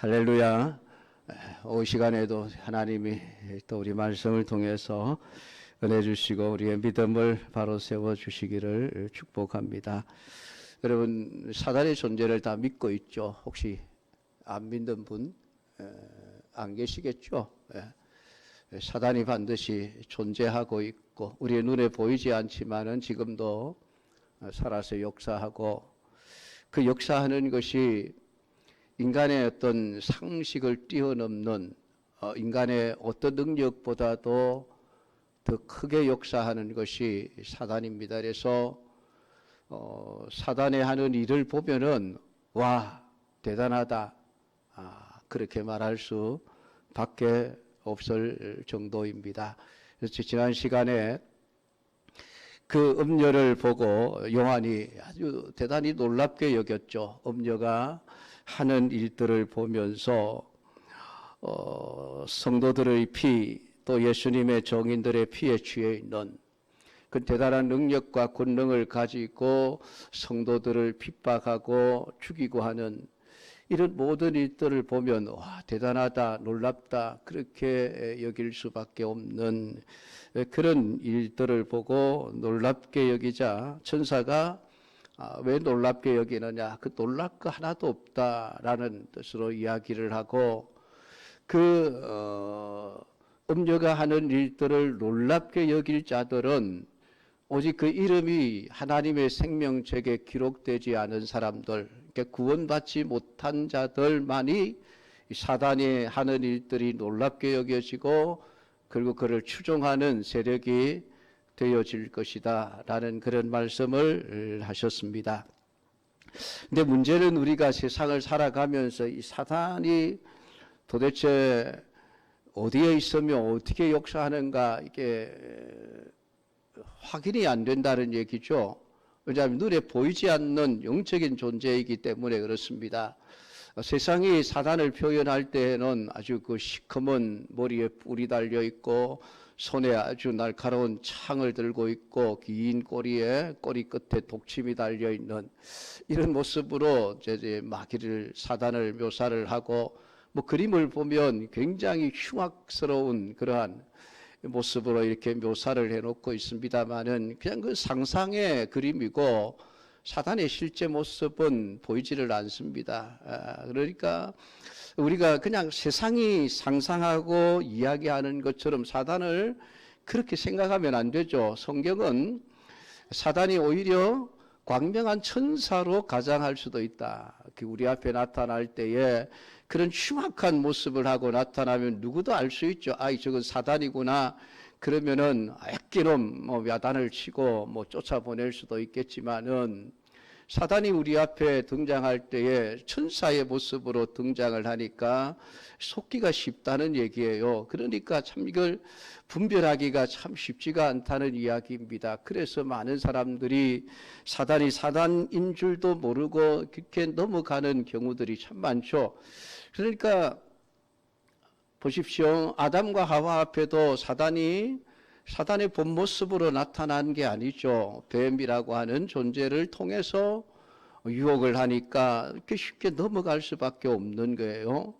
할렐루야. 이 시간에도 하나님이 또 우리 말씀을 통해서 은혜 주시고 우리의 믿음을 바로 세워 주시기를 축복합니다. 여러분, 사단의 존재를 다 믿고 있죠? 혹시 안 믿는 분 안 계시겠죠? 사단이 반드시 존재하고 있고 우리의 눈에 보이지 않지만은 지금도 살아서 역사하고, 그 역사하는 것이 인간의 어떤 상식을 뛰어넘는 인간의 어떤 능력보다도 더 크게 역사하는 것이 사단입니다. 그래서 사단의 하는 일을 보면은 와, 대단하다, 그렇게 말할 수 밖에 없을 정도입니다. 그래서 지난 시간에 그 음녀를 보고 요한이 아주 대단히 놀랍게 여겼죠. 음녀가 하는 일들을 보면서 성도들의 피, 또 예수님의 정인들의 피에 취해 있는 그 대단한 능력과 권능을 가지고 성도들을 핍박하고 죽이고 하는 이런 모든 일들을 보면 와, 대단하다, 놀랍다, 그렇게 여길 수밖에 없는 그런 일들을 보고 놀랍게 여기자 천사가 왜 놀랍게 여기느냐, 그 놀랄 거 하나도 없다라는 뜻으로 이야기를 하고, 그 음녀가 하는 일들을 놀랍게 여길 자들은 오직 그 이름이 하나님의 생명책에 기록되지 않은 사람들, 그러니까 구원받지 못한 자들만이 사단이 하는 일들이 놀랍게 여겨지고 그리고 그를 추종하는 세력이 되어질 것이다 라는 그런 말씀을 하셨습니다. 근데 문제는 우리가 세상을 살아가면서 이 사단이 도대체 어디에 있으며 어떻게 역사하는가, 이게 확인이 안 된다는 얘기죠. 왜냐하면 눈에 보이지 않는 영적인 존재이기 때문에 그렇습니다. 세상이 사단을 표현할 때에는 아주 그 시커먼 머리에 뿔이 달려 있고 손에 아주 날카로운 창을 들고 있고 긴 꼬리에 꼬리 끝에 독침이 달려 있는 이런 모습으로 이제 마귀를, 사단을 묘사를 하고, 뭐 그림을 보면 굉장히 흉악스러운 그러한 모습으로 이렇게 묘사를 해놓고 있습니다만은 그냥 그 상상의 그림이고 사단의 실제 모습은 보이지를 않습니다. 그러니까 우리가 그냥 세상이 상상하고 이야기하는 것처럼 사단을 그렇게 생각하면 안 되죠. 성경은 사단이 오히려 광명한 천사로 가장할 수도 있다. 우리 앞에 나타날 때에 그런 흉악한 모습을 하고 나타나면 누구도 알 수 있죠. 저건 사단이구나. 그러면은 애끼놈 야단을 치고 쫓아보낼 수도 있겠지만은, 사단이 우리 앞에 등장할 때에 천사의 모습으로 등장을 하니까 속기가 쉽다는 얘기예요. 그러니까 참 이걸 분별하기가 참 쉽지가 않다는 이야기입니다. 그래서 많은 사람들이 사단이 사단인 줄도 모르고 그렇게 넘어가는 경우들이 참 많죠. 그러니까 보십시오. 아담과 하와 앞에도 사단의 본 모습으로 나타난 게 아니죠. 뱀이라고 하는 존재를 통해서 유혹을 하니까 이렇게 쉽게 넘어갈 수밖에 없는 거예요.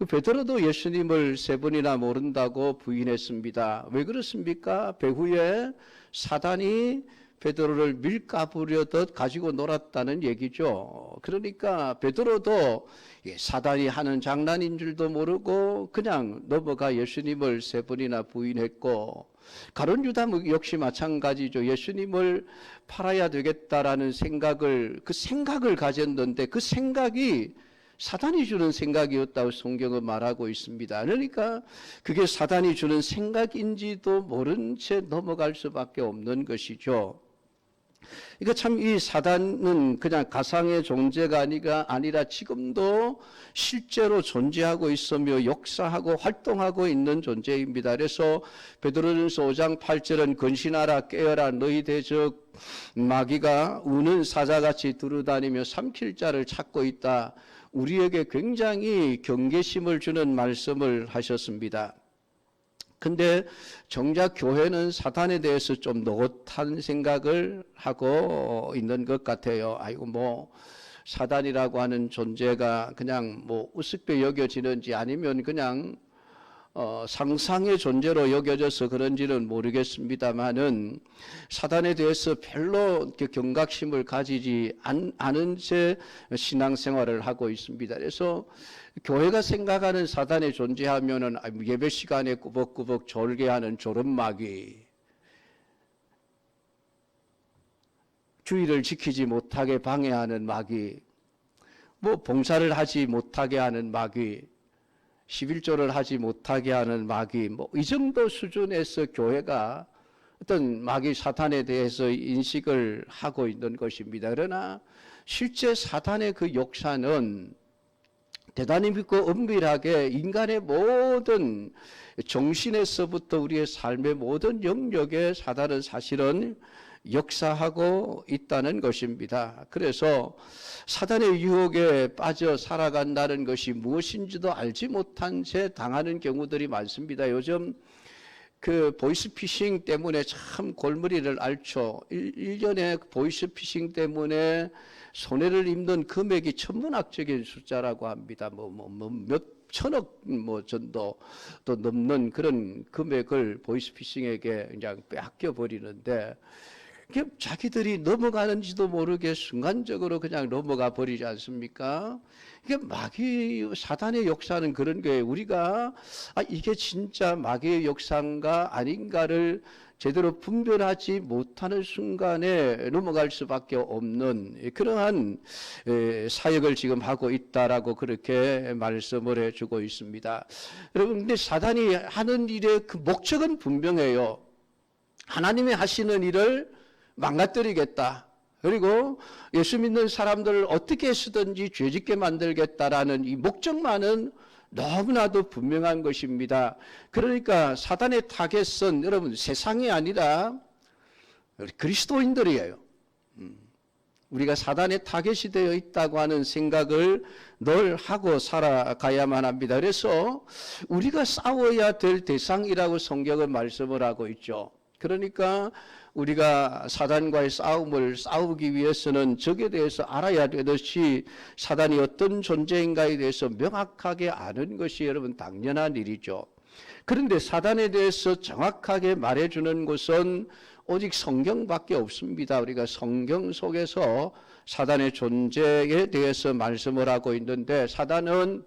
베드로도 예수님을 3번이나 모른다고 부인했습니다. 왜 그렇습니까? 배후에 사단이 베드로를 밀가부려듯 가지고 놀았다는 얘기죠. 그러니까 베드로도 사단이 하는 장난인 줄도 모르고 그냥 넘어가 예수님을 3번이나 부인했고, 가룟 유다 역시 마찬가지죠. 예수님을 팔아야 되겠다라는 생각을 가졌는데 그 생각이 사단이 주는 생각이었다고 성경은 말하고 있습니다. 그러니까 그게 사단이 주는 생각인지도 모른 채 넘어갈 수밖에 없는 것이죠. 그러니까 참 이 사단은 그냥 가상의 존재가 아니라 지금도 실제로 존재하고 있으며 역사하고 활동하고 있는 존재입니다. 그래서 베드로전서 5장 8절은 근신하라 깨어라 너희 대적 마귀가 우는 사자같이 두루다니며 삼킬 자를 찾고 있다. 우리에게 굉장히 경계심을 주는 말씀을 하셨습니다. 근데 정작 교회는 사단에 대해서 좀 노릇한 생각을 하고 있는 것 같아요. 사단이라고 하는 존재가 그냥 뭐 우습게 여겨지는지 아니면 그냥 상상의 존재로 여겨져서 그런지는 모르겠습니다만은 사단에 대해서 별로 경각심을 가지지 않은 채 신앙생활을 하고 있습니다. 그래서 교회가 생각하는 사단의 존재하면은 예배 시간에 꾸벅꾸벅 졸게하는 조름마귀, 주의를 지키지 못하게 방해하는 마귀, 뭐 봉사를 하지 못하게 하는 마귀, 11조를 하지 못하게 하는 마귀, 뭐 이 정도 수준에서 교회가 어떤 마귀 사탄에 대해서 인식을 하고 있는 것입니다. 그러나 실제 사탄의 그 역사는 대단히 믿고 엄밀하게 인간의 모든 정신에서부터 우리의 삶의 모든 영역에 사단은 사실은 역사하고 있다는 것입니다. 그래서 사단의 유혹에 빠져 살아간다는 것이 무엇인지도 알지 못한 채 당하는 경우들이 많습니다. 요즘 그 보이스피싱 때문에 참 골머리를 앓죠. 1년에 보이스피싱 때문에 손해를 입는 금액이 천문학적인 숫자라고 합니다. 몇 천억 정도 또 넘는 그런 금액을 보이스피싱에게 그냥 빼앗겨 버리는데, 자기들이 넘어가는지도 모르게 순간적으로 그냥 넘어가 버리지 않습니까? 이게 마귀 사단의 역사는 그런 거예요. 우리가 이게 진짜 마귀의 역사인가 아닌가를 제대로 분별하지 못하는 순간에 넘어갈 수밖에 없는 그러한 사역을 지금 하고 있다라고 그렇게 말씀을 해주고 있습니다. 여러분, 근데 사단이 하는 일의 그 목적은 분명해요. 하나님이 하시는 일을 망가뜨리겠다. 그리고 예수 믿는 사람들을 어떻게 해서든지 죄짓게 만들겠다라는 이 목적만은 너무나도 분명한 것입니다. 그러니까 사단의 타겟은 여러분 세상이 아니라 그리스도인들이에요. 우리가 사단의 타겟이 되어 있다고 하는 생각을 늘 하고 살아가야만 합니다. 그래서 우리가 싸워야 될 대상이라고 성경은 말씀을 하고 있죠. 그러니까 우리가 사단과의 싸움을 싸우기 위해서는 적에 대해서 알아야 되듯이 사단이 어떤 존재인가에 대해서 명확하게 아는 것이 여러분 당연한 일이죠. 그런데 사단에 대해서 정확하게 말해주는 것은 오직 성경밖에 없습니다. 우리가 성경 속에서 사단의 존재에 대해서 말씀을 하고 있는데, 사단은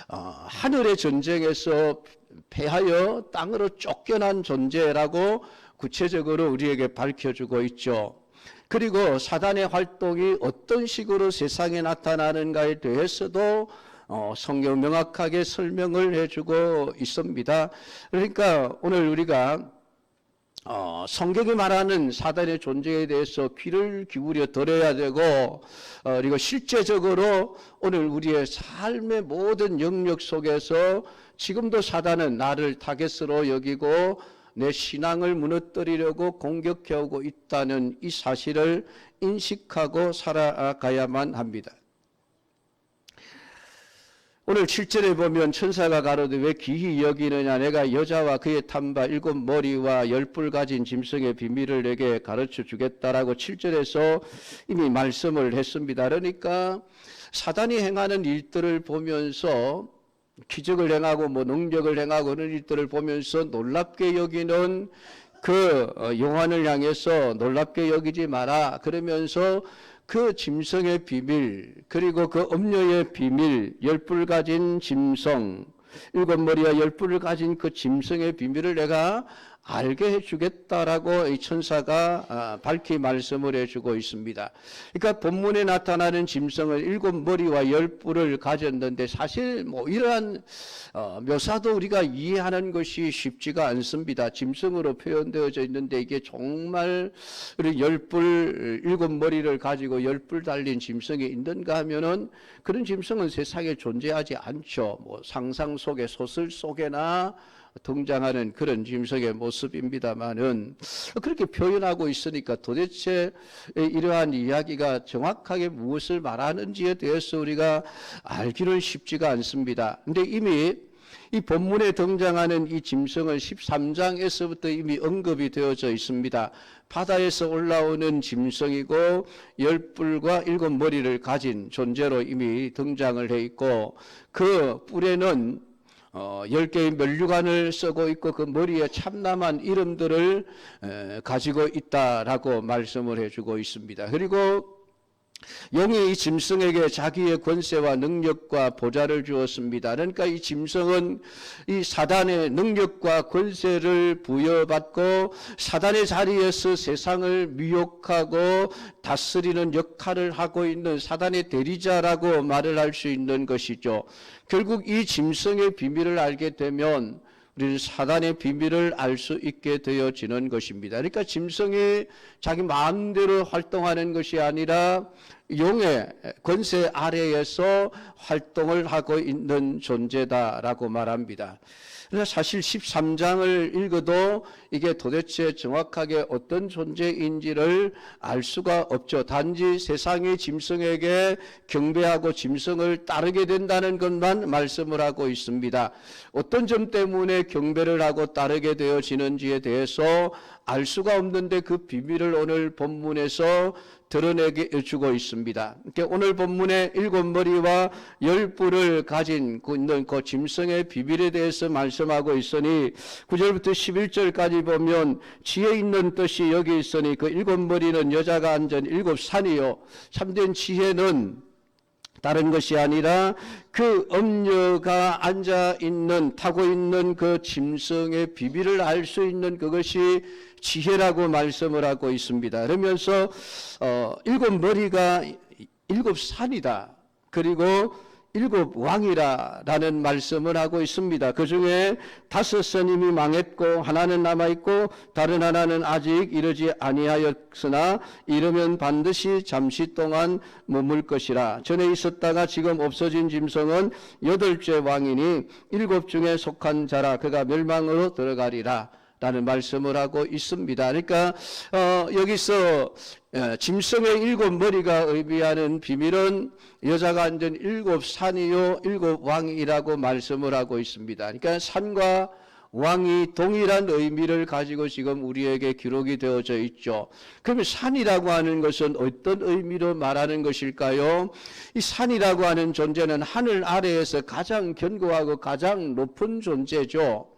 하늘의 전쟁에서 패하여 땅으로 쫓겨난 존재라고 구체적으로 우리에게 밝혀주고 있죠. 그리고 사단의 활동이 어떤 식으로 세상에 나타나는가에 대해서도 성경 명확하게 설명을 해주고 있습니다. 그러니까 오늘 우리가 성경이 말하는 사단의 존재에 대해서 귀를 기울여 들어야 되고, 그리고 실제적으로 오늘 우리의 삶의 모든 영역 속에서 지금도 사단은 나를 타겟으로 여기고 내 신앙을 무너뜨리려고 공격해오고 있다는 이 사실을 인식하고 살아가야만 합니다. 오늘 7절에 보면 천사가 가로되 왜 귀히 여기느냐, 내가 여자와 그의 탐바 7 머리와 10뿔 가진 짐승의 비밀을 내게 가르쳐 주겠다라고 7절에서 이미 말씀을 했습니다. 그러니까 사단이 행하는 일들을 보면서, 기적을 행하고 능력을 행하고 그런 일들을 보면서 놀랍게 여기는 그 요한을 향해서 놀랍게 여기지 마라 그러면서 그 짐승의 비밀, 그리고 그 음녀의 비밀, 10뿔 가진 짐승, 7머리와 10뿔을 가진 그 짐승의 비밀을 내가 알게 해주겠다라고 이 천사가 밝히 말씀을 해주고 있습니다. 그러니까 본문에 나타나는 짐승은 7머리와 10뿔을 가졌는데, 사실 이러한 묘사도 우리가 이해하는 것이 쉽지가 않습니다. 짐승으로 표현되어져 있는데 이게 정말 10뿔 7머리를 가지고 10뿔 달린 짐승이 있는가 하면은 그런 짐승은 세상에 존재하지 않죠. 상상 속에, 소설 속에나 등장하는 그런 짐승의 모습입니다만은 그렇게 표현하고 있으니까 도대체 이러한 이야기가 정확하게 무엇을 말하는지에 대해서 우리가 알기는 쉽지가 않습니다. 근데 이미 이 본문에 등장하는 이 짐승은 13장에서부터 이미 언급이 되어져 있습니다. 바다에서 올라오는 짐승이고 10뿔과 7머리를 가진 존재로 이미 등장을 해 있고, 그 뿔에는 10개의 면류관을 쓰고 있고 그 머리에 참남한 이름들을 가지고 있다라고 말씀을 해주고 있습니다. 그리고 용이 이 짐승에게 자기의 권세와 능력과 보좌를 주었습니다. 그러니까 이 짐승은 이 사단의 능력과 권세를 부여받고 사단의 자리에서 세상을 미혹하고 다스리는 역할을 하고 있는 사단의 대리자라고 말을 할 수 있는 것이죠. 결국 이 짐승의 비밀을 알게 되면 우리는 사단의 비밀을 알 수 있게 되어지는 것입니다. 그러니까 짐승이 자기 마음대로 활동하는 것이 아니라 용의 권세 아래에서 활동을 하고 있는 존재다라고 말합니다. 그래서 사실 13장을 읽어도 이게 도대체 정확하게 어떤 존재인지를 알 수가 없죠. 단지 세상의 짐승에게 경배하고 짐승을 따르게 된다는 것만 말씀을 하고 있습니다. 어떤 점 때문에 경배를 하고 따르게 되어지는지에 대해서 알 수가 없는데 그 비밀을 오늘 본문에서 드러내게 해주고 있습니다. 오늘 본문의 7머리와 10뿔을 가진 있는 그 짐승의 비밀에 대해서 말씀하고 있으니 9절부터 11절까지 보면 지혜 있는 뜻이 여기 있으니 그 7머리는 여자가 앉은 7산이요 참된 지혜는 다른 것이 아니라 그 엄녀가 앉아 있는 타고 있는 그 짐승의 비밀을 알 수 있는 그것이 지혜라고 말씀을 하고 있습니다. 그러면서 7머리가 7산이다. 그리고 7왕이라는 말씀을 하고 있습니다. 그 중에 5선 이미 망했고 하나는 남아있고 다른 하나는 아직 이르지 아니하였으나 이르면 반드시 잠시 동안 머물 것이라. 전에 있었다가 지금 없어진 짐승은 8째 왕이니 7 중에 속한 자라. 그가 멸망으로 들어가리라 라는 말씀을 하고 있습니다. 그러니까 여기서 짐승의 7머리가 의미하는 비밀은 여자가 앉은 7산이요 7왕이라고 말씀을 하고 있습니다. 그러니까 산과 왕이 동일한 의미를 가지고 지금 우리에게 기록이 되어져 있죠. 그러면 산이라고 하는 것은 어떤 의미로 말하는 것일까요? 이 산이라고 하는 존재는 하늘 아래에서 가장 견고하고 가장 높은 존재죠.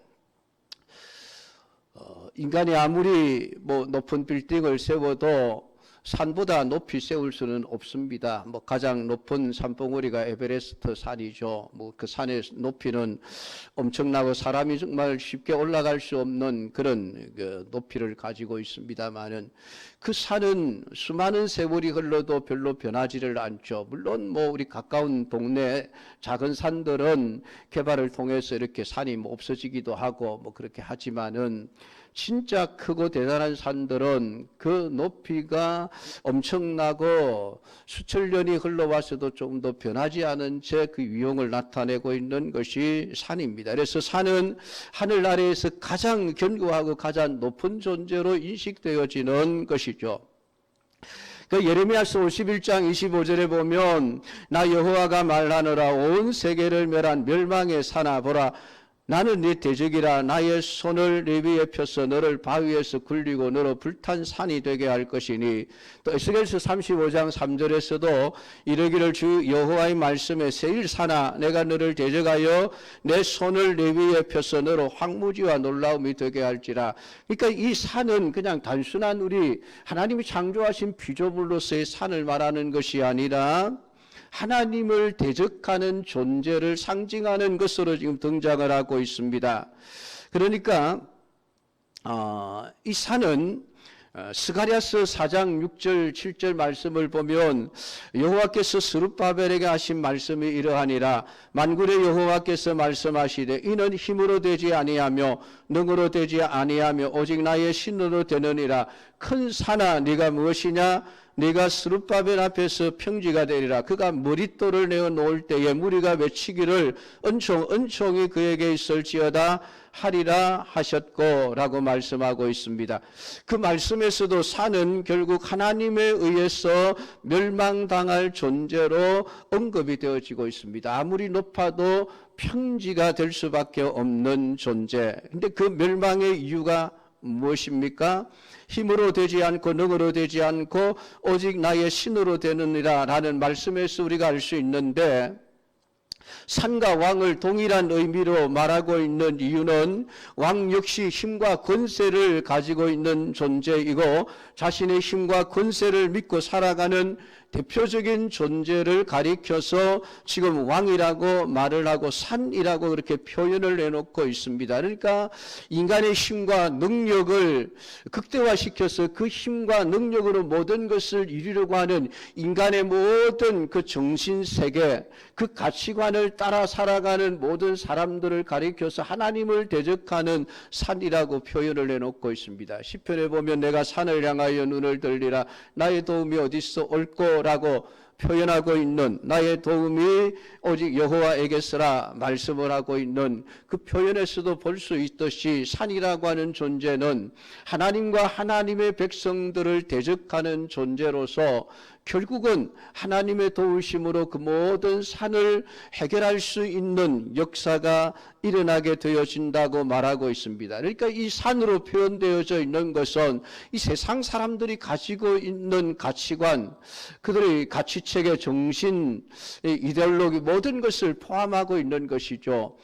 인간이 아무리 높은 빌딩을 세워도 산보다 높이 세울 수는 없습니다. 가장 높은 산봉우리가 에베레스트 산이죠. 그 산의 높이는 엄청나고 사람이 정말 쉽게 올라갈 수 없는 그런 높이를 가지고 있습니다만은 그 산은 수많은 세월이 흘러도 별로 변하지를 않죠. 물론 우리 가까운 동네 작은 산들은 개발을 통해서 이렇게 산이 없어지기도 하고 그렇게 하지만은 진짜 크고 대단한 산들은 그 높이가 엄청나고 수천 년이 흘러와서도 조금 더 변하지 않은 채 그 위용을 나타내고 있는 것이 산입니다. 그래서 산은 하늘 아래에서 가장 견고하고 가장 높은 존재로 인식되어지는 것이죠. 그 예레미야서 51장 25절에 보면 나 여호와가 말하노라 온 세계를 멸한 멸망의 산아 보라 나는 네 대적이라 나의 손을 네 위에 펴서 너를 바위에서 굴리고 너로 불탄 산이 되게 할 것이니 또 에스겔서 35장 3절에서도 이르기를 주 여호와의 말씀에 세일산아 내가 너를 대적하여 내 손을 네 위에 펴서 너로 황무지와 놀라움이 되게 할지라. 그러니까 이 산은 그냥 단순한 우리 하나님이 창조하신 피조물로서의 산을 말하는 것이 아니라 하나님을 대적하는 존재를 상징하는 것으로 지금 등장을 하고 있습니다. 그러니까 이 산은 스가랴서 4장 6절 7절 말씀을 보면 여호와께서 스룹바벨에게 하신 말씀이 이러하니라 만군의 여호와께서 말씀하시되 이는 힘으로 되지 아니하며 능으로 되지 아니하며 오직 나의 신으로 되느니라 큰 산아 네가 무엇이냐 네가 스룹바벨 앞에서 평지가 되리라. 그가 머릿돌을 내어 놓을 때에 무리가 외치기를 은총이 그에게 있을지어다 하리라 하셨고 라고 말씀하고 있습니다. 그 말씀에서도 산은 결국 하나님에 의해서 멸망당할 존재로 언급이 되어지고 있습니다. 아무리 높아도 평지가 될 수밖에 없는 존재. 근데 그 멸망의 이유가 무엇입니까? 힘으로 되지 않고 능으로 되지 않고 오직 나의 신으로 되느니라 라는 말씀에서 우리가 알 수 있는데, 산과 왕을 동일한 의미로 말하고 있는 이유는 왕 역시 힘과 권세를 가지고 있는 존재이고 자신의 힘과 권세를 믿고 살아가는 대표적인 존재를 가리켜서 지금 왕이라고 말을 하고 산이라고 그렇게 표현을 해놓고 있습니다. 그러니까 인간의 힘과 능력을 극대화시켜서 그 힘과 능력으로 모든 것을 이루려고 하는 인간의 모든 그 정신세계, 그 가치관을 따라 살아가는 모든 사람들을 가리켜서 하나님을 대적하는 산이라고 표현을 해놓고 있습니다. 시편에 보면 내가 산을 향하여 눈을 들리라 나의 도움이 어디서 올꼬 라고 표현하고 있는, 나의 도움이 오직 여호와에게서라 말씀을 하고 있는 그 표현에서도 볼 수 있듯이 산이라고 하는 존재는 하나님과 하나님의 백성들을 대적하는 존재로서 결국은 하나님의 도우심으로 그 모든 산을 해결할 수 있는 역사가 일어나게 되어진다고 말하고 있습니다. 그러니까 이 산으로 표현되어져 있는 것은 이 세상 사람들이 가지고 있는 가치관, 그들의 가치체계, 정신, 이데올로기 모든 것을 포함하고 있는 것이죠.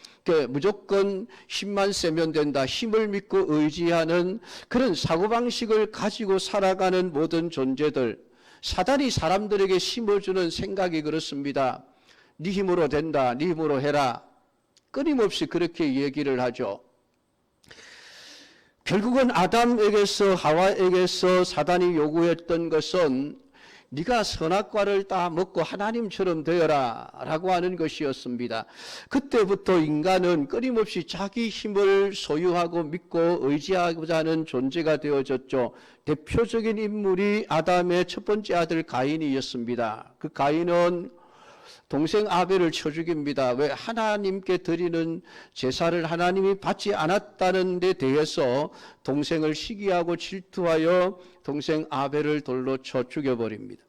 무조건 힘만 세면 된다, 힘을 믿고 의지하는 그런 사고방식을 가지고 살아가는 모든 존재들, 사단이 사람들에게 심어주는 생각이 그렇습니다. 네 힘으로 된다, 네 힘으로 해라, 끊임없이 그렇게 얘기를 하죠. 결국은 아담에게서 하와에게서 사단이 요구했던 것은 네가 선악과를 다 먹고 하나님처럼 되어라 라고 하는 것이었습니다. 그때부터 인간은 끊임없이 자기 힘을 소유하고 믿고 의지하고자 하는 존재가 되어졌죠. 대표적인 인물이 아담의 첫 번째 아들 가인이었습니다. 그 가인은 동생 아벨을 쳐 죽입니다. 왜? 하나님께 드리는 제사를 하나님이 받지 않았다는 데 대해서 동생을 시기하고 질투하여 동생 아벨을 돌로 쳐 죽여버립니다.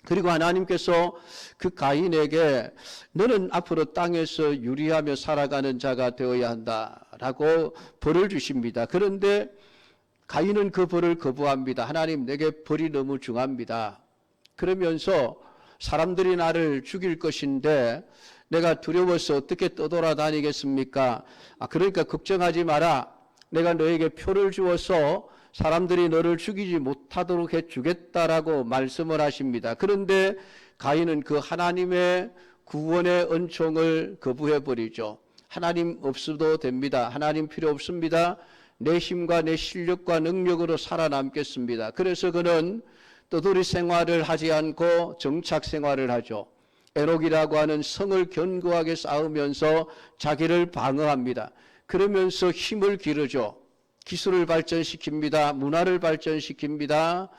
그리고 하나님께서 그 가인에게 너는 앞으로 땅에서 유리하며 살아가는 자가 되어야 한다라고 벌을 주십니다. 그런데 가인은 그 벌을 거부합니다. 하나님, 내게 벌이 너무 중합니다. 그러면서 사람들이 나를 죽일 것인데 내가 두려워서 어떻게 떠돌아다니겠습니까? 그러니까 걱정하지 마라. 내가 너에게 표를 주어서 사람들이 너를 죽이지 못하도록 해주겠다라고 말씀을 하십니다. 그런데 가인은 그 하나님의 구원의 은총을 거부해버리죠. 하나님 없어도 됩니다. 하나님 필요 없습니다. 내 힘과 내 실력과 능력으로 살아남겠습니다. 그래서 그는 떠돌이 생활을 하지 않고 정착 생활을 하죠. 에녹이라고 하는 성을 견고하게 쌓으면서 자기를 방어합니다. 그러면서 힘을 기르죠. 기술을 발전시킵니다. 문화를 발전시킵니다.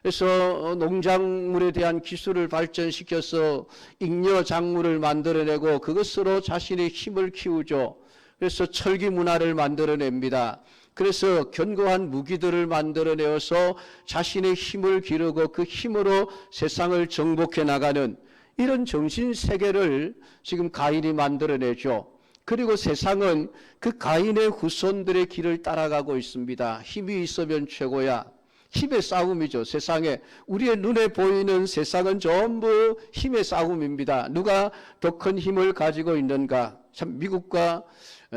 그래서 농작물에 대한 기술을 발전시켜서 잉여 작물을 만들어내고 그것으로 자신의 힘을 키우죠. 그래서 철기 문화를 만들어냅니다. 그래서 견고한 무기들을 만들어내어서 자신의 힘을 기르고 그 힘으로 세상을 정복해 나가는 이런 정신세계를 지금 가인이 만들어내죠. 그리고 세상은 그 가인의 후손들의 길을 따라가고 있습니다. 힘이 있으면 최고야. 힘의 싸움이죠. 세상에 우리의 눈에 보이는 세상은 전부 힘의 싸움입니다. 누가 더 큰 힘을 가지고 있는가. 참 미국과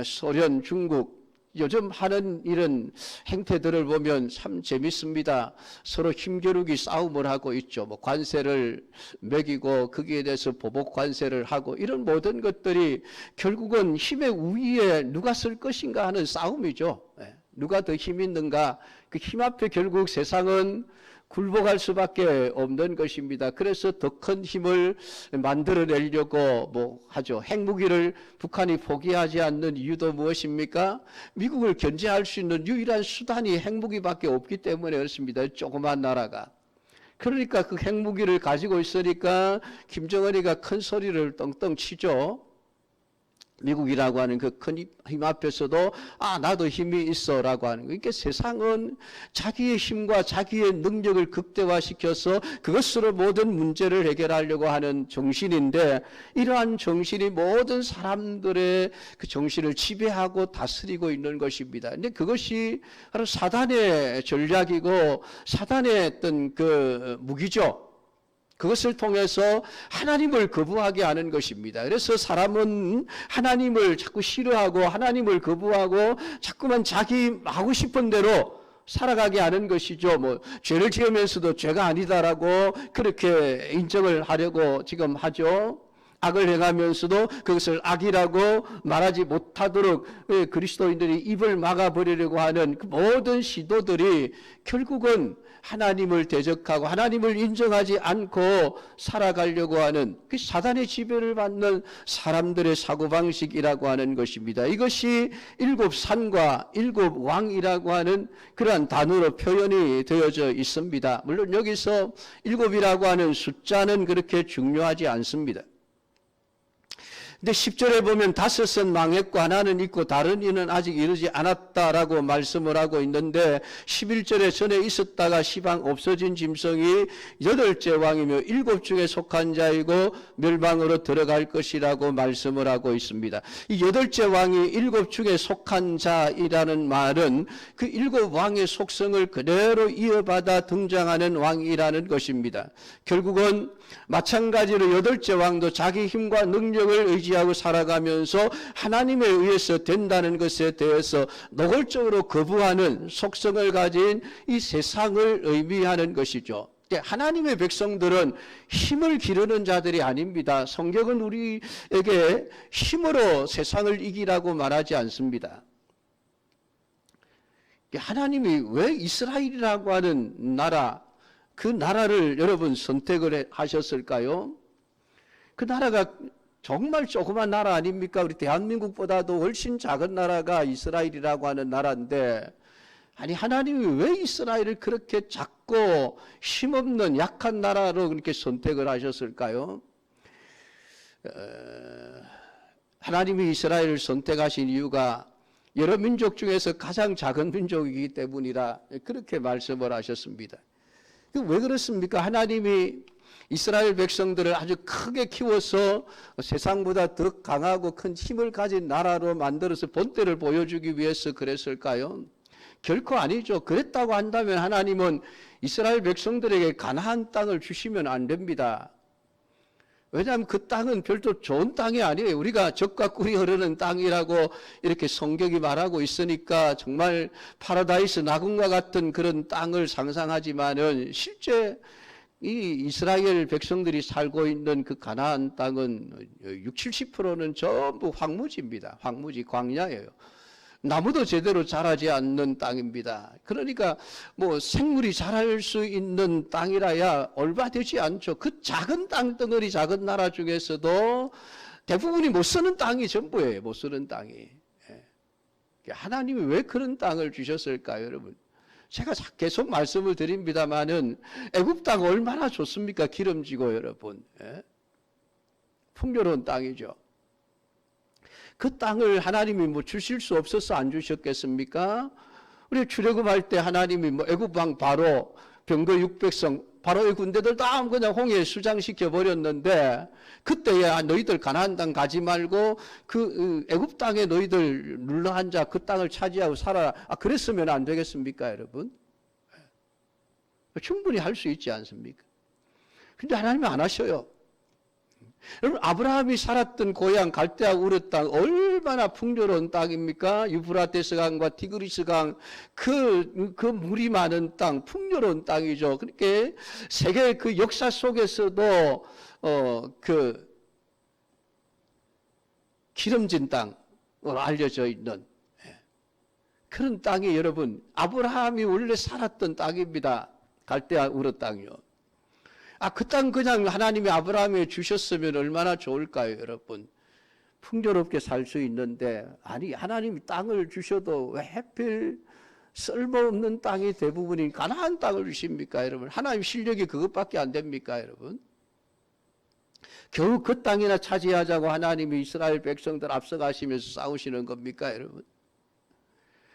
소련, 중국 요즘 하는 이런 행태들을 보면 참 재밌습니다. 서로 힘겨루기 싸움을 하고 있죠. 뭐 관세를 매기고 거기에 대해서 보복 관세를 하고 이런 모든 것들이 결국은 힘의 우위에 누가 쓸 것인가 하는 싸움이죠. 누가 더 힘 있는가. 그 힘 앞에 결국 세상은 굴복할 수밖에 없는 것입니다. 그래서 더 큰 힘을 만들어내려고 하죠. 핵무기를 북한이 포기하지 않는 이유도 무엇입니까? 미국을 견제할 수 있는 유일한 수단이 핵무기밖에 없기 때문에 그렇습니다. 조그만 나라가. 그러니까 그 핵무기를 가지고 있으니까 김정은이가 큰 소리를 떵떵 치죠. 미국이라고 하는 그 큰 힘 앞에서도 나도 힘이 있어라고 하는 거예요. 그러니까 세상은 자기의 힘과 자기의 능력을 극대화시켜서 그것으로 모든 문제를 해결하려고 하는 정신인데, 이러한 정신이 모든 사람들의 그 정신을 지배하고 다스리고 있는 것입니다. 근데 그것이 바로 사단의 전략이고 사단의 어떤 그 무기죠. 그것을 통해서 하나님을 거부하게 하는 것입니다. 그래서 사람은 하나님을 자꾸 싫어하고 하나님을 거부하고 자꾸만 자기 하고 싶은 대로 살아가게 하는 것이죠. 죄를 지으면서도 죄가 아니다라고 그렇게 인정을 하려고 지금 하죠. 악을 행하면서도 그것을 악이라고 말하지 못하도록 그리스도인들이 입을 막아버리려고 하는 그 모든 시도들이 결국은 하나님을 대적하고 하나님을 인정하지 않고 살아가려고 하는 그 사단의 지배를 받는 사람들의 사고방식이라고 하는 것입니다. 이것이 일곱 산과 일곱 왕이라고 하는 그러한 단어로 표현이 되어져 있습니다. 물론 여기서 일곱이라고 하는 숫자는 그렇게 중요하지 않습니다. 근데 10절에 보면 다섯은 망했고 하나는 있고 다른 이는 아직 이르지 않았다라고 말씀을 하고 있는데, 11절에 전에 있었다가 시방 없어진 짐승이 여덟째 왕이며 일곱 중에 속한 자이고 멸망으로 들어갈 것이라고 말씀을 하고 있습니다. 이 여덟째 왕이 일곱 중에 속한 자이라는 말은 그 일곱 왕의 속성을 그대로 이어받아 등장하는 왕이라는 것입니다. 결국은 마찬가지로 여덟째 왕도 자기 힘과 능력을 의지하고 살아가면서 하나님에 의해서 된다는 것에 대해서 노골적으로 거부하는 속성을 가진 이 세상을 의미하는 것이죠. 하나님의 백성들은 힘을 기르는 자들이 아닙니다. 성경은 우리에게 힘으로 세상을 이기라고 말하지 않습니다. 하나님이 왜 이스라엘이라고 하는 나라, 그 나라를 여러분 선택을 하셨을까요? 그 나라가 정말 조그만 나라 아닙니까? 우리 대한민국보다도 훨씬 작은 나라가 이스라엘이라고 하는 나라인데, 아니 하나님이 왜 이스라엘을 그렇게 작고 힘없는 약한 나라로 그렇게 선택을 하셨을까요? 하나님이 이스라엘을 선택하신 이유가 여러 민족 중에서 가장 작은 민족이기 때문이라 그렇게 말씀을 하셨습니다. 왜 그렇습니까? 하나님이 이스라엘 백성들을 아주 크게 키워서 세상보다 더 강하고 큰 힘을 가진 나라로 만들어서 본때를 보여주기 위해서 그랬을까요? 결코 아니죠. 그랬다고 한다면 하나님은 이스라엘 백성들에게 가나안 땅을 주시면 안 됩니다. 왜냐하면 그 땅은 별도 좋은 땅이 아니에요. 우리가 젖과 꿀이 흐르는 땅이라고 이렇게 성경이 말하고 있으니까 정말 파라다이스 낙원과 같은 그런 땅을 상상하지만은 실제 이 이스라엘 백성들이 살고 있는 그 가나안 땅은 60, 70%는 전부 황무지입니다. 황무지, 광야예요. 나무도 제대로 자라지 않는 땅입니다. 그러니까 생물이 자랄 수 있는 땅이라야 얼마 되지 않죠. 그 작은 땅덩어리, 작은 나라 중에서도 대부분이 못 쓰는 땅이 전부예요. 못 쓰는 땅이. 하나님이 왜 그런 땅을 주셨을까요, 여러분? 제가 계속 말씀을 드립니다마는 애굽 땅 얼마나 좋습니까? 기름지고 여러분. 풍요로운 땅이죠. 그 땅을 하나님이 주실 수 없어서 안 주셨겠습니까? 우리 출애굽할 때 하나님이 애굽 왕 바로 병거 600성 바로의 군대들 다 그냥 홍해에 수장시켜 버렸는데, 그때야 너희들 가나안 땅 가지 말고 그 애굽 땅에 너희들 눌러 앉아 그 땅을 차지하고 살아라. 그랬으면 안 되겠습니까, 여러분? 충분히 할 수 있지 않습니까? 근데 하나님은 안 하셔요. 여러분, 아브라함이 살았던 고향 갈대아 우르 땅 얼마나 풍요로운 땅입니까? 유프라테스 강과 티그리스 강, 그 물이 많은 땅, 풍요로운 땅이죠. 그렇게 세계 그 역사 속에서도 그 기름진 땅으로 알려져 있는 그런 땅이 여러분, 아브라함이 원래 살았던 땅입니다. 갈대아 우르 땅이요. 그 땅 그냥 하나님이 아브라함에 주셨으면 얼마나 좋을까요, 여러분? 풍요롭게 살 수 있는데, 아니 하나님이 땅을 주셔도 왜 하필 쓸모없는 땅이 대부분인 가나안 땅을 주십니까, 여러분? 하나님 실력이 그것밖에 안 됩니까, 여러분? 겨우 그 땅이나 차지하자고 하나님이 이스라엘 백성들 앞서가시면서 싸우시는 겁니까, 여러분?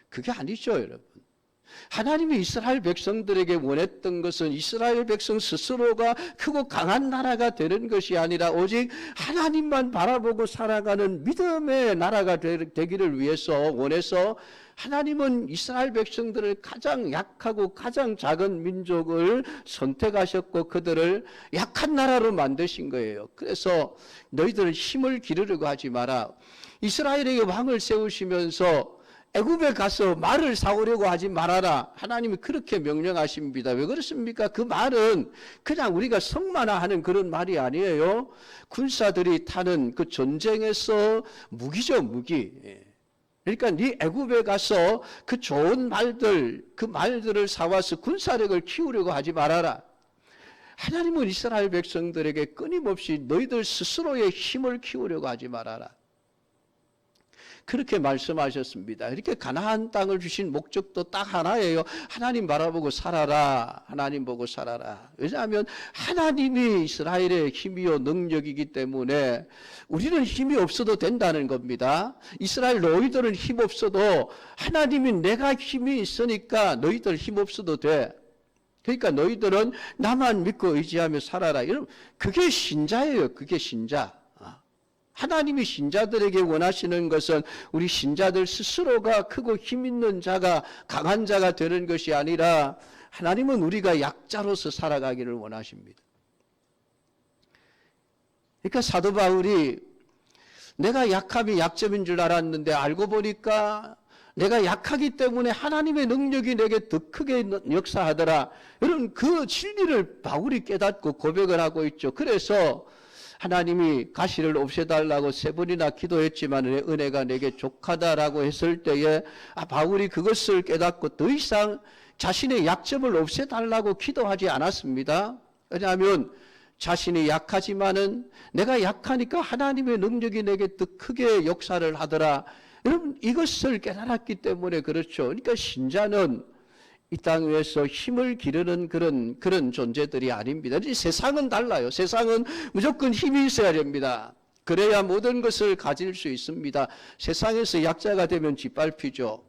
그게 아니죠, 여러분. 하나님이 이스라엘 백성들에게 원했던 것은 이스라엘 백성 스스로가 크고 강한 나라가 되는 것이 아니라 오직 하나님만 바라보고 살아가는 믿음의 나라가 되기를 위해서 원해서 하나님은 이스라엘 백성들을 가장 약하고 가장 작은 민족을 선택하셨고 그들을 약한 나라로 만드신 거예요. 그래서 너희들은 힘을 기르려고 하지 마라. 이스라엘에게 왕을 세우시면서 애굽에 가서 말을 사오려고 하지 말아라. 하나님이 그렇게 명령하십니다. 왜 그렇습니까? 그 말은 그냥 우리가 성만화하는 그런 말이 아니에요. 군사들이 타는 그 전쟁에서 무기죠, 무기. 그러니까 네 애굽에 가서 그 좋은 말들, 그 말들을 사와서 군사력을 키우려고 하지 말아라. 하나님은 이스라엘 백성들에게 끊임없이 너희들 스스로의 힘을 키우려고 하지 말아라. 그렇게 말씀하셨습니다. 이렇게 가나안 땅을 주신 목적도 딱 하나예요. 하나님 바라보고 살아라. 하나님 보고 살아라. 왜냐하면 하나님이 이스라엘의 힘이요 능력이기 때문에 우리는 힘이 없어도 된다는 겁니다. 이스라엘 너희들은 힘 없어도 하나님이 내가 힘이 있으니까 너희들 힘 없어도 돼. 그러니까 너희들은 나만 믿고 의지하며 살아라. 여러분, 그게 신자예요. 그게 신자. 하나님이 신자들에게 원하시는 것은 우리 신자들 스스로가 크고 힘 있는 자가 강한 자가 되는 것이 아니라 하나님은 우리가 약자로서 살아가기를 원하십니다. 그러니까 사도 바울이 내가 약함이 약점인 줄 알았는데 알고 보니까 내가 약하기 때문에 하나님의 능력이 내게 더 크게 역사하더라. 여러분, 그 진리를 바울이 깨닫고 고백을 하고 있죠. 그래서 하나님이 가시를 없애달라고 3번이나 기도했지만 은혜가 내게 족하다라고 했을 때에 바울이 그것을 깨닫고 더 이상 자신의 약점을 없애달라고 기도하지 않았습니다. 왜냐하면 자신이 약하지만은 내가 약하니까 하나님의 능력이 내게 더 크게 역사를 하더라. 여러분, 이것을 깨달았기 때문에 그렇죠. 그러니까 신자는 이 땅 위에서 힘을 기르는 그런 존재들이 아닙니다. 세상은 달라요. 세상은 무조건 힘이 있어야 됩니다. 그래야 모든 것을 가질 수 있습니다. 세상에서 약자가 되면 짓밟히죠.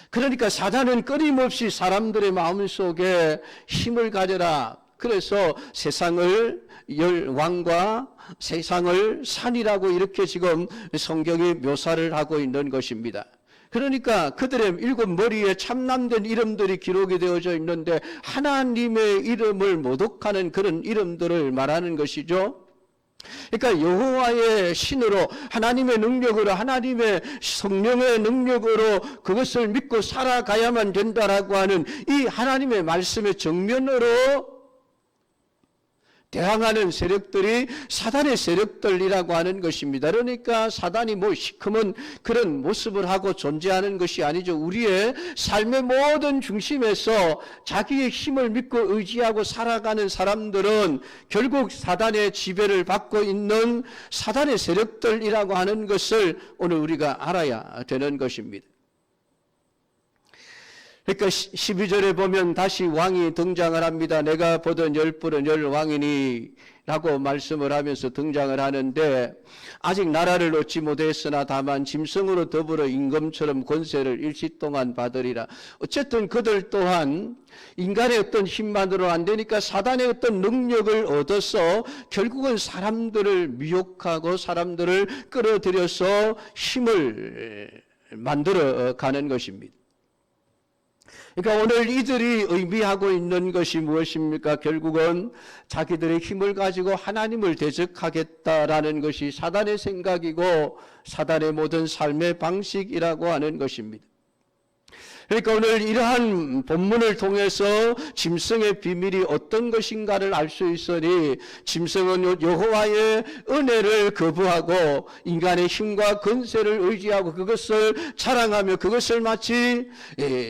그러니까 사단은 끊임없이 사람들의 마음속에 힘을 가져라. 그래서 세상을 왕과 세상을 산이라고 이렇게 지금 성경이 묘사를 하고 있는 것입니다. 그러니까 그들의 7머리에 참남된 이름들이 기록이 되어져 있는데 하나님의 이름을 모독하는 그런 이름들을 말하는 것이죠. 그러니까 여호와의 신으로 하나님의 능력으로 하나님의 성령의 능력으로 그것을 믿고 살아가야만 된다라고 하는 이 하나님의 말씀의 정면으로 대항하는 세력들이 사단의 세력들이라고 하는 것입니다. 그러니까 사단이 시커먼 그런 모습을 하고 존재하는 것이 아니죠. 우리의 삶의 모든 중심에서 자기의 힘을 믿고 의지하고 살아가는 사람들은 결국 사단의 지배를 받고 있는 사단의 세력들이라고 하는 것을 오늘 우리가 알아야 되는 것입니다. 그러니까 12절에 보면 다시 왕이 등장을 합니다. 내가 보던 열불은 열왕이니 라고 말씀을 하면서 등장을 하는데 아직 나라를 얻지 못했으나 다만 짐승으로 더불어 임금처럼 권세를 일시 동안 받으리라. 어쨌든 그들 또한 인간의 어떤 힘만으로 안 되니까 사단의 어떤 능력을 얻어서 결국은 사람들을 미혹하고 사람들을 끌어들여서 힘을 만들어 가는 것입니다. 그러니까 오늘 이들이 의미하고 있는 것이 무엇입니까? 결국은 자기들의 힘을 가지고 하나님을 대적하겠다라는 것이 사단의 생각이고 사단의 모든 삶의 방식이라고 하는 것입니다. 그러니까 오늘 이러한 본문을 통해서 짐승의 비밀이 어떤 것인가를 알 수 있으니 짐승은 여호와의 은혜를 거부하고 인간의 힘과 권세를 의지하고 그것을 자랑하며 그것을 마치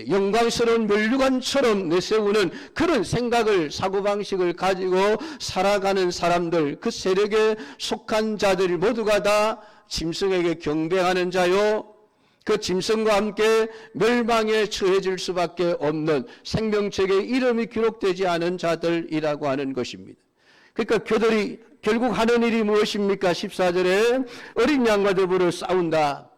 영광스러운 면류관처럼 내세우는 그런 생각을 사고방식을 가지고 살아가는 사람들, 그 세력에 속한 자들이 모두가 다 짐승에게 경배하는 자요, 그 짐승과 함께 멸망에 처해질 수밖에 없는 생명책에 이름이 기록되지 않은 자들이라고 하는 것입니다. 그러니까 그들이 결국 하는 일이 무엇입니까? 14절에 어린 양과 더불어 싸운다.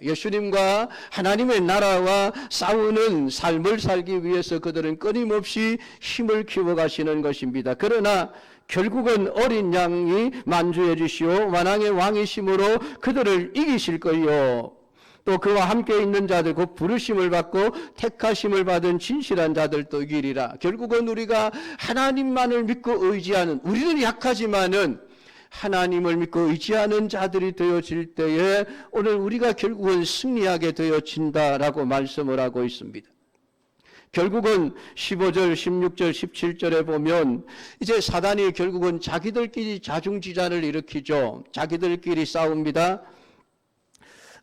예수님과 하나님의 나라와 싸우는 삶을 살기 위해서 그들은 끊임없이 힘을 키워가시는 것입니다. 그러나 결국은 어린 양이 만주해 주시오 만왕의 왕이심으로 그들을 이기실 거요. 또 그와 함께 있는 자들 곧 부르심을 받고 택하심을 받은 진실한 자들도 이기리라. 결국은 우리가 하나님만을 믿고 의지하는, 우리는 약하지만은 하나님을 믿고 의지하는 자들이 되어질 때에 오늘 우리가 결국은 승리하게 되어진다라고 말씀을 하고 있습니다. 결국은 15절, 16절, 17절에 보면 이제 사단이 결국은 자기들끼리 자중지잔을 일으키죠. 자기들끼리 싸웁니다.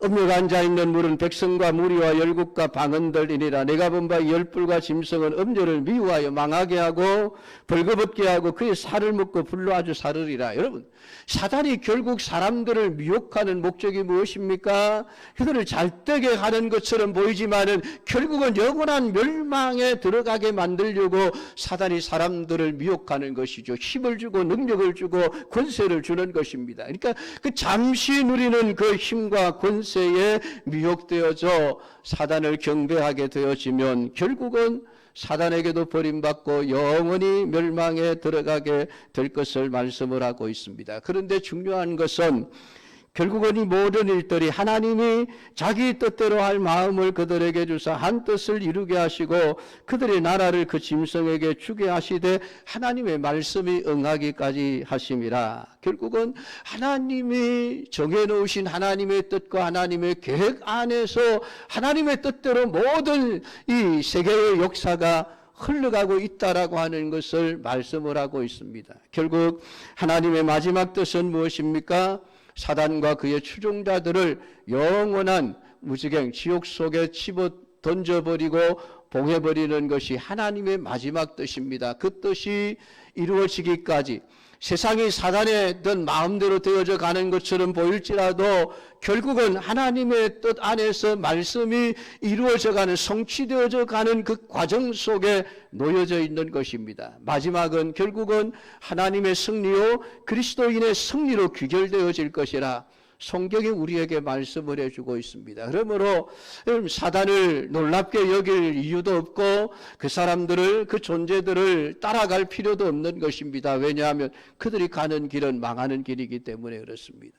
음료가 앉아있는 물은 백성과 무리와 열국과 방언들이니라. 내가 본 바 열불과 짐승은 음료를 미워하여 망하게 하고 벌거벗게 하고 그의 살을 먹고 불로 아주 사르리라. 여러분, 사단이 결국 사람들을 미혹하는 목적이 무엇입니까? 그들을 잘되게 하는 것처럼 보이지만은 결국은 영원한 멸망에 들어가게 만들려고 사단이 사람들을 미혹하는 것이죠. 힘을 주고 능력을 주고 권세를 주는 것입니다. 그러니까 그 잠시 누리는 그 힘과 권세에 미혹되어져 사단을 경배하게 되어지면 결국은 사단에게도 버림받고 영원히 멸망에 들어가게 될 것을 말씀을 하고 있습니다. 그런데 중요한 것은 결국은 이 모든 일들이 하나님이 자기 뜻대로 할 마음을 그들에게 주사 한 뜻을 이루게 하시고 그들의 나라를 그 짐승에게 주게 하시되 하나님의 말씀이 응하기까지 하심이라. 결국은 하나님이 정해놓으신 하나님의 뜻과 하나님의 계획 안에서 하나님의 뜻대로 모든 이 세계의 역사가 흘러가고 있다라고 하는 것을 말씀을 하고 있습니다. 결국 하나님의 마지막 뜻은 무엇입니까? 사단과 그의 추종자들을 영원한 무지갱 지옥 속에 집어 던져버리고 봉해버리는 것이 하나님의 마지막 뜻입니다. 그 뜻이 이루어지기까지 세상이 사단의 뜻 마음대로 되어져 가는 것처럼 보일지라도 결국은 하나님의 뜻 안에서 말씀이 이루어져 가는, 성취되어져 가는 그 과정 속에 놓여져 있는 것입니다. 마지막은 결국은 하나님의 승리요 그리스도인의 승리로 귀결되어질 것이라 성경이 우리에게 말씀을 해주고 있습니다. 그러므로 사단을 놀랍게 여길 이유도 없고 그 사람들을, 그 존재들을 따라갈 필요도 없는 것입니다. 왜냐하면 그들이 가는 길은 망하는 길이기 때문에 그렇습니다.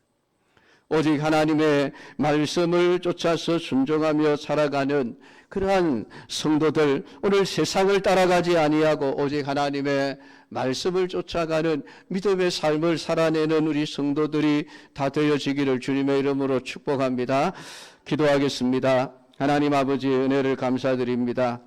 오직 하나님의 말씀을 쫓아서 순종하며 살아가는 그러한 성도들, 오늘 세상을 따라가지 아니하고 오직 하나님의 말씀을 쫓아가는 믿음의 삶을 살아내는 우리 성도들이 다 되어지기를 주님의 이름으로 축복합니다. 기도하겠습니다. 하나님 아버지 은혜를 감사드립니다.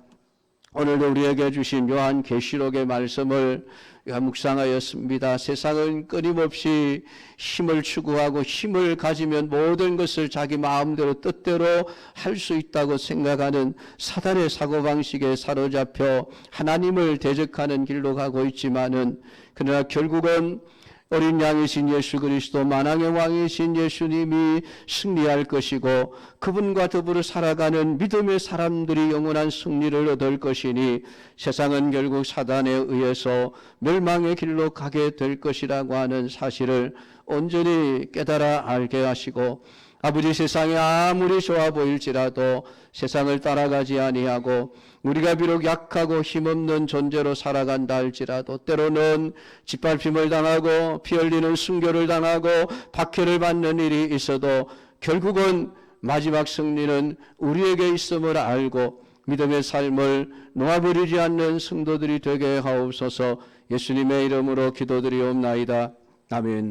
오늘도 우리에게 주신 요한 계시록의 말씀을 묵상하였습니다. 세상은 끊임없이 힘을 추구하고 힘을 가지면 모든 것을 자기 마음대로 뜻대로 할 수 있다고 생각하는 사단의 사고방식에 사로잡혀 하나님을 대적하는 길로 가고 있지만은 그러나 결국은 어린 양이신 예수 그리스도 만왕의 왕이신 예수님이 승리할 것이고 그분과 더불어 살아가는 믿음의 사람들이 영원한 승리를 얻을 것이니 세상은 결국 사단에 의해서 멸망의 길로 가게 될 것이라고 하는 사실을 온전히 깨달아 알게 하시고 아버지, 세상이 아무리 좋아 보일지라도 세상을 따라가지 아니하고 우리가 비록 약하고 힘없는 존재로 살아간다 할지라도 때로는 짓밟힘을 당하고 피 흘리는 순교를 당하고 박해를 받는 일이 있어도 결국은 마지막 승리는 우리에게 있음을 알고 믿음의 삶을 놓아버리지 않는 성도들이 되게 하옵소서. 예수님의 이름으로 기도드리옵나이다. 아멘.